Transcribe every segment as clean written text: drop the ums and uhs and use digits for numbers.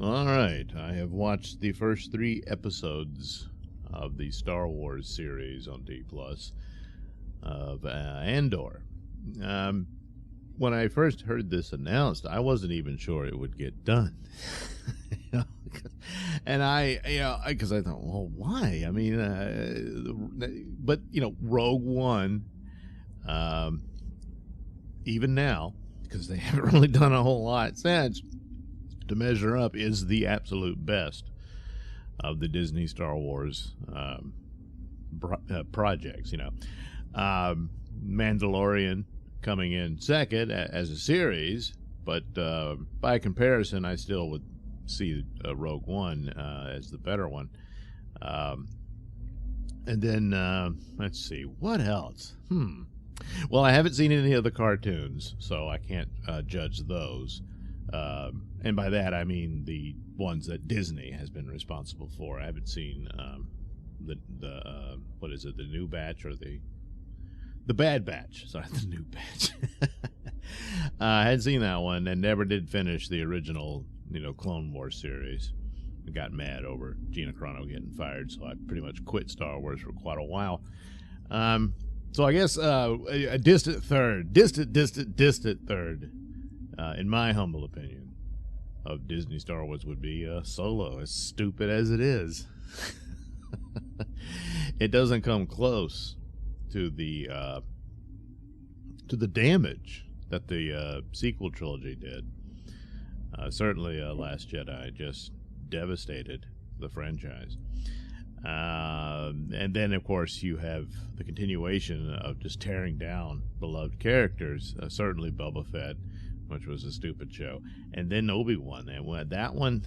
All right, I have watched the first 3 episodes of the Star Wars series on D Plus of Andor. When I first heard this announced, I wasn't even sure it would get done. And because I thought, well, why? I mean, but Rogue One, even now, because they haven't really done a whole lot since to measure up, is the absolute best of the Disney Star Wars projects. Mandalorian coming in second as a series, but by comparison, I still would see Rogue One as the better one. And then let's see, what else? Well, I haven't seen any of the cartoons, so I can't judge those. And by that, I mean the ones that Disney has been responsible for. I haven't seen the what is it, the new batch or the Bad Batch? Sorry, the new batch. I hadn't seen that one and never did finish the original, Clone Wars series. I got mad over Gina Carano getting fired, so I pretty much quit Star Wars for quite a while. So I guess a distant third, in my humble opinion, of Disney Star Wars would be Solo, as stupid as it is. It doesn't come close to the damage that the sequel trilogy did. Certainly Last Jedi just devastated the franchise. And then, of course, you have the continuation of just tearing down beloved characters, certainly Boba Fett, which was a stupid show, and then Obi-Wan. And that one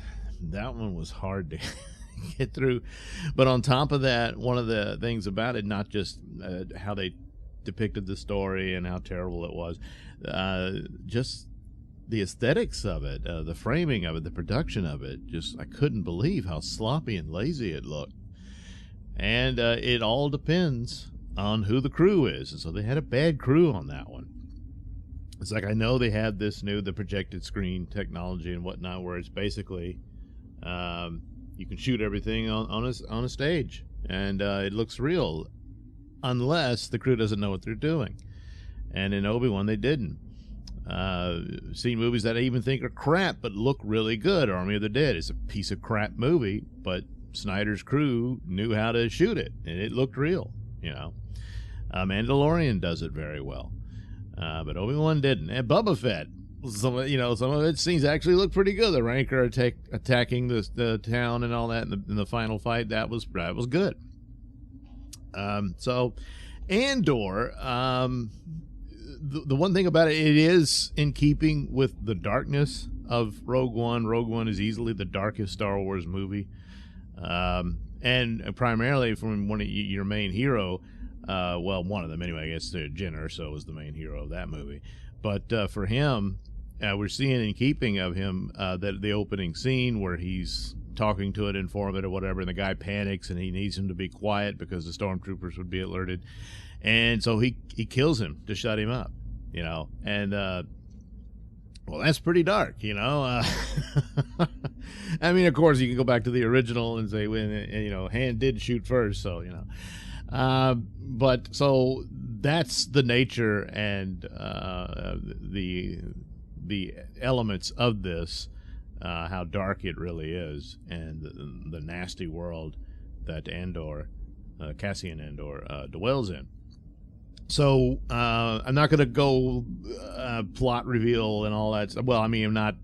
was hard to get through. But on top of that, one of the things about it, not just how they depicted the story and how terrible it was, just the aesthetics of it, the framing of it, the production of it, just I couldn't believe how sloppy and lazy it looked. And it all depends on who the crew is. And so they had a bad crew on that one. It's like, I know they had the projected screen technology and whatnot, where it's basically you can shoot everything on a stage, and it looks real, unless the crew doesn't know what they're doing. And in Obi-Wan, they didn't. Seen movies that I even think are crap but look really good. Army of the Dead is a piece of crap movie, but Snyder's crew knew how to shoot it, and it looked real. Mandalorian does it very well. But Obi-Wan didn't. And Boba Fett, some of its scenes actually look pretty good. The Rancor attacking the town and all that in the final fight, that was good. So Andor, the one thing about it is in keeping with the darkness of Rogue One. Rogue One is easily the darkest Star Wars movie, and primarily from your main hero. Well, one of them anyway. I guess Jyn Erso was the main hero of that movie. But for him, we're seeing in keeping of him that the opening scene where he's talking to an informant or whatever, and the guy panics and he needs him to be quiet because the stormtroopers would be alerted, and so he kills him to shut him up. And well, that's pretty dark. I mean, of course, you can go back to the original and say, Han did shoot first, so but so that's the nature and the elements of this, how dark it really is, and the nasty world that Cassian Andor dwells in. So I'm not going to go plot reveal and all that. Well, I mean, I'm not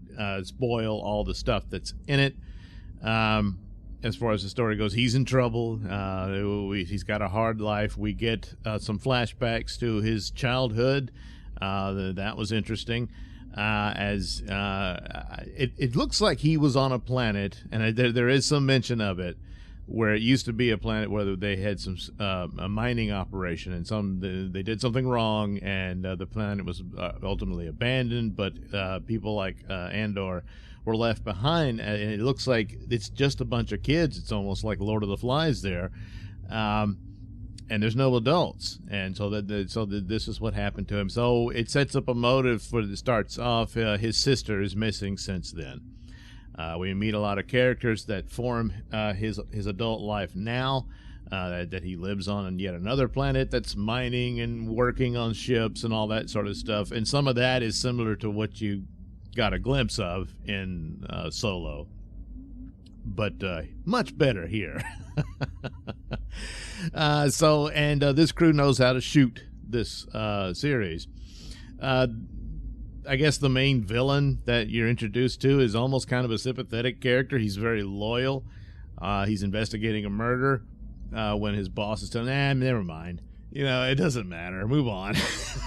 spoil all the stuff that's in it. As far as the story goes, he's in trouble. He's got a hard life. We get some flashbacks to his childhood. That was interesting. It looks like he was on a planet, and there is some mention of it, where it used to be a planet where they had some a mining operation, and they did something wrong, and the planet was ultimately abandoned. But people like Andor were left behind, and it looks like it's just a bunch of kids. It's almost like Lord of the Flies there, and there's no adults, and so this is what happened to him. So it sets up a motive for it starts off. His sister is missing since then. We meet a lot of characters that form his adult life now, that he lives on yet another planet that's mining and working on ships and all that sort of stuff. And some of that is similar to what you got a glimpse of in Solo, but much better here. This crew knows how to shoot this series. I guess the main villain that you're introduced to is almost kind of a sympathetic character. He's very loyal. He's investigating a murder when his boss is telling him, never mind. You know, it doesn't matter. Move on.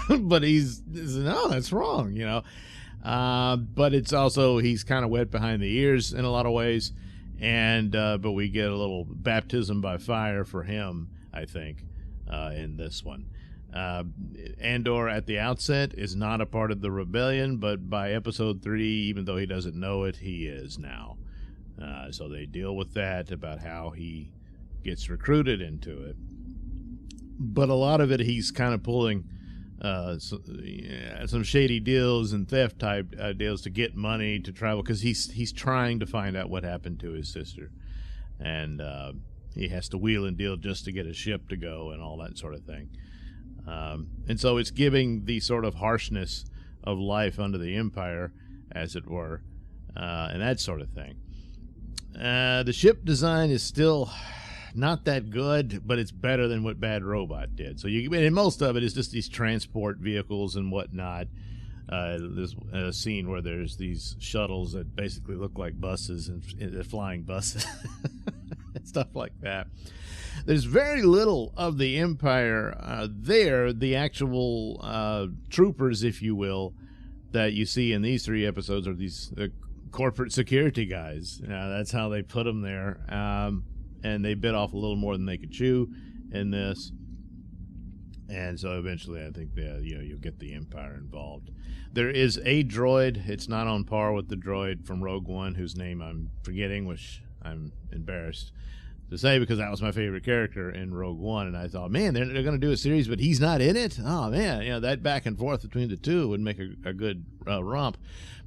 But he's no, that's wrong, you know. But it's also, he's kind of wet behind the ears in a lot of ways. But we get a little baptism by fire for him, I think, in this one. Andor at the outset is not a part of the rebellion, but by episode 3, even though he doesn't know it, he is now. So they deal with that, about how he gets recruited into it. But a lot of it, he's kind of pulling some shady deals and theft type deals to get money to travel, because he's trying to find out what happened to his sister, and he has to wheel and deal just to get a ship to go and all that sort of thing. And so it's giving the sort of harshness of life under the Empire, as it were, and that sort of thing. The ship design is still not that good, but it's better than what Bad Robot did. So and most of it is just these transport vehicles and whatnot. There's a scene where there's these shuttles that basically look like buses, and flying buses, stuff like that. There's very little of the Empire there, the actual troopers, if you will, that you see in these 3 episodes are these corporate security guys. That's how they put them there. And they bit off a little more than they could chew in this. And so eventually I think you'll get the Empire involved. There is a droid. It's not on par with the droid from Rogue One, whose name I'm forgetting, which I'm embarrassed to say, because that was my favorite character in Rogue One, and I thought, man, they're going to do a series, but he's not in it? Oh, man, that back and forth between the two would make a good romp.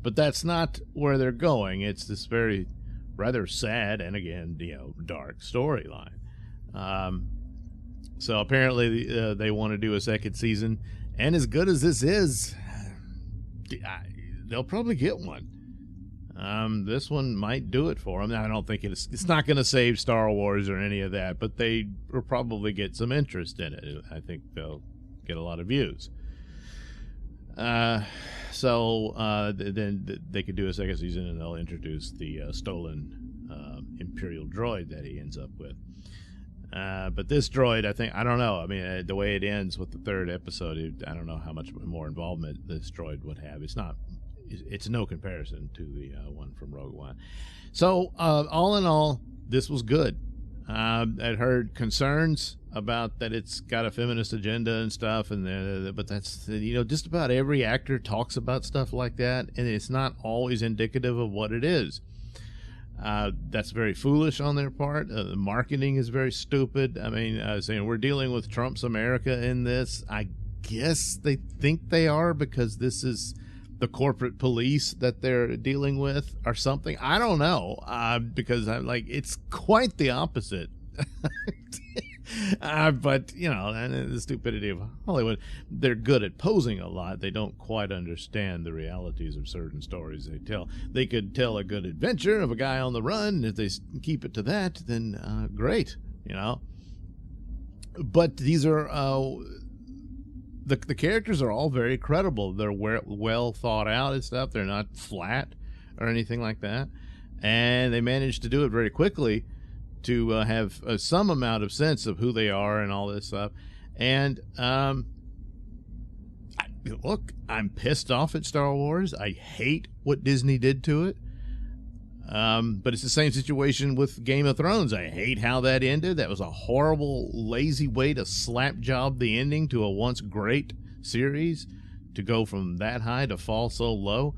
But that's not where they're going. It's this very rather sad and, again, dark storyline. So apparently they want to do a second season, and as good as this is, they'll probably get one. This one might do it for them. I don't think it's not going to save Star Wars or any of that, but they will probably get some interest in it. I think they'll get a lot of views. So then they could do a second season, and they'll introduce the stolen Imperial droid that he ends up with. But this droid, I don't know. I mean, the way it ends with the 3rd episode, I don't know how much more involvement this droid would have. It's no comparison to the one from Rogue One. So all in all, this was good. I'd heard concerns about that it's got a feminist agenda and stuff, but that's, just about every actor talks about stuff like that, and it's not always indicative of what it is. That's very foolish on their part. The marketing is very stupid. I mean, saying we're dealing with Trump's America in this, I guess they think they are, because this is the corporate police that they're dealing with or something. I don't know, because I'm like, it's quite the opposite. But, and the stupidity of Hollywood, they're good at posing a lot. They don't quite understand the realities of certain stories they tell. They could tell a good adventure of a guy on the run. If they keep it to that, then great, But these are... The characters are all very credible. They're well thought out and stuff. They're not flat or anything like that. And they managed to do it very quickly to have some amount of sense of who they are and all this stuff. And look, I'm pissed off at Star Wars. I hate what Disney did to it. But it's the same situation with Game of Thrones. I hate how that ended. That was a horrible, lazy way to slap job the ending to a once great series, to go from that high to fall so low.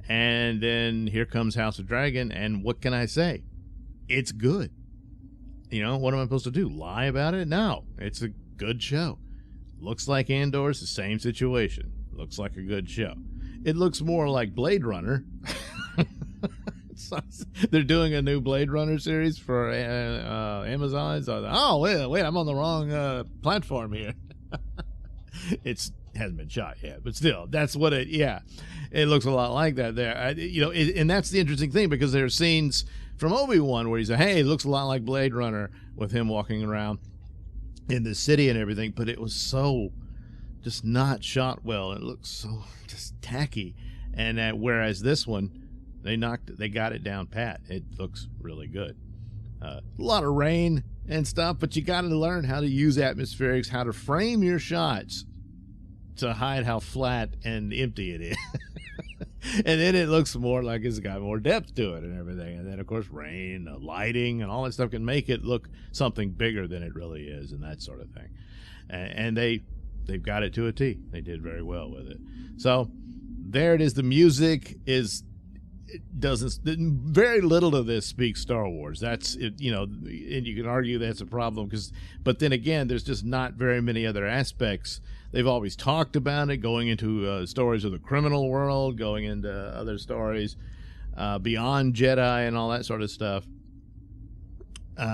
And then here comes House of Dragon, and what can I say? It's good. What am I supposed to do? Lie about it? No, it's a good show. Looks like Andor's the same situation. Looks like a good show. It looks more like Blade Runner. So they're doing a new Blade Runner series for Amazon. So, oh, wait, I'm on the wrong platform here. It's hasn't been shot yet, but still, that's what it. Yeah, it looks a lot like that there. And that's the interesting thing, because there are scenes from Obi-Wan where he's like, hey, it looks a lot like Blade Runner with him walking around in the city and everything, but it was so just not shot well. It looks so just tacky. And whereas this one, they got it down pat. It looks really good. A lot of rain and stuff, but you got to learn how to use atmospherics, how to frame your shots to hide how flat and empty it is. And then it looks more like it's got more depth to it and everything. And then, of course, rain, lighting, and all that stuff can make it look something bigger than it really is, and that sort of thing. And they've got it to a T. They did very well with it. So there it is. The music very little of this speaks Star Wars. That's it, and you can argue that's a problem, but then again, there's just not very many other aspects. They've always talked about it, going into stories of the criminal world, going into other stories beyond Jedi and all that sort of stuff.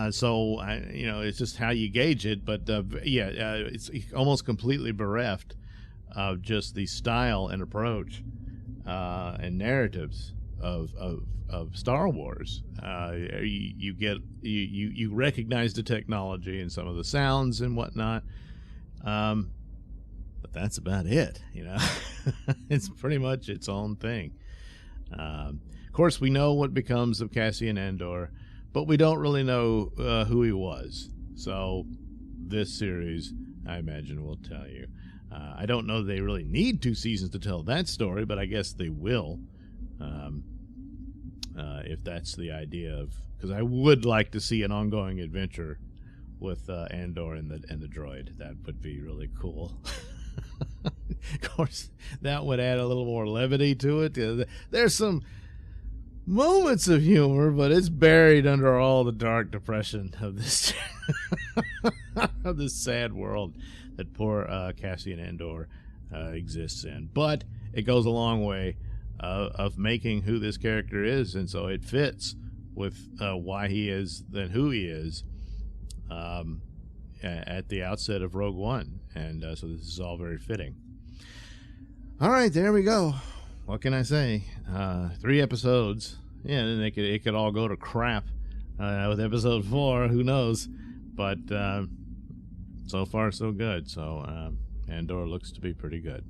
So it's just how you gauge it. But it's almost completely bereft of just the style and approach and narratives of Star Wars. You recognize the technology and some of the sounds and whatnot, but that's about it. It's pretty much its own thing. Of course, we know what becomes of Cassian Andor, but we don't really know who he was. So this series, I imagine, will tell you. I don't know they really need 2 seasons to tell that story, but I guess they will. If that's the idea of, because I would like to see an ongoing adventure with Andor and the droid. That would be really cool. Of course, that would add a little more levity to it. There's some moments of humor, but it's buried under all the dark depression of this of this sad world that poor Cassian Andor exists in. But it goes a long way of making who this character is, and so it fits with why he is and who he is at the outset of Rogue One, and so this is all very fitting. All right, there we go. What can I say? 3 episodes. Yeah, then it could all go to crap with episode 4. Who knows? But so far so good. So Andor looks to be pretty good.